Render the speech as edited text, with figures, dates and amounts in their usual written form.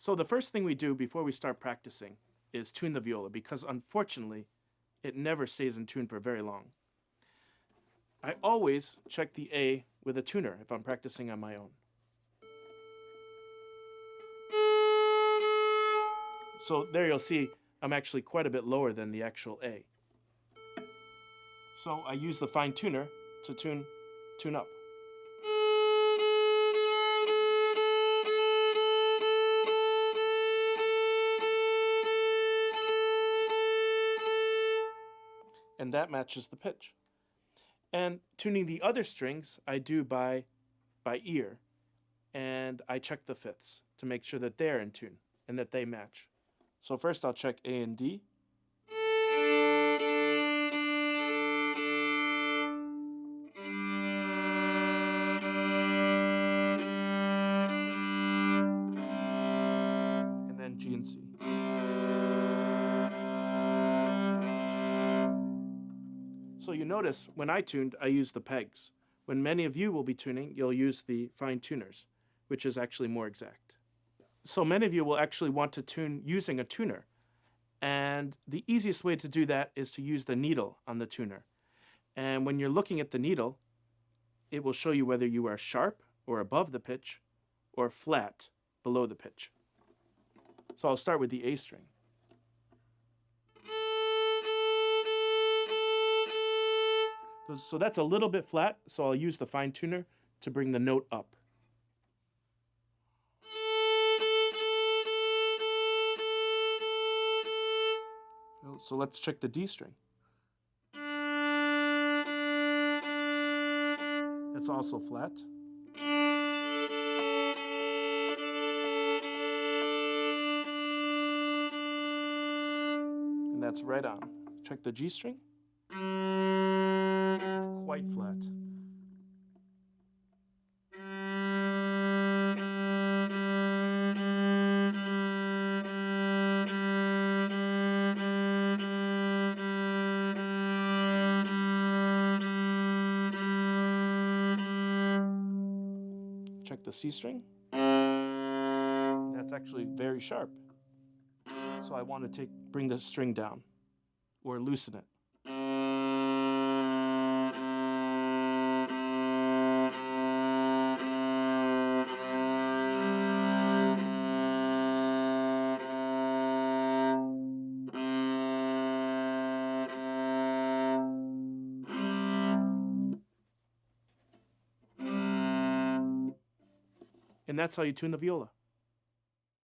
So the first thing we do before we start practicing is tune the viola, because unfortunately, it never stays in tune for very long. I always check the A with a tuner if I'm practicing on my own. So there you'll see I'm actually quite a bit lower than the actual A. So I use the fine tuner to tune up. And that matches the pitch. And tuning the other strings, I do by ear. And I check the fifths to make sure that they're in tune and that they match. So first I'll check A and D. And then G and C. So you notice when I tuned, I used the pegs. When many of you will be tuning, you'll use the fine tuners, which is actually more exact. So many of you will actually want to tune using a tuner. And the easiest way to do that is to use the needle on the tuner. And when you're looking at the needle, it will show you whether you are sharp or above the pitch or flat below the pitch. So I'll start with the A string. So that's a little bit flat, so I'll use the fine tuner to bring the note up. So let's check the D string. It's also flat. And that's right on. Check the G string. It's quite flat. Check the C string. That's actually very sharp. So I want to bring the string down or loosen it. And that's how you tune the viola.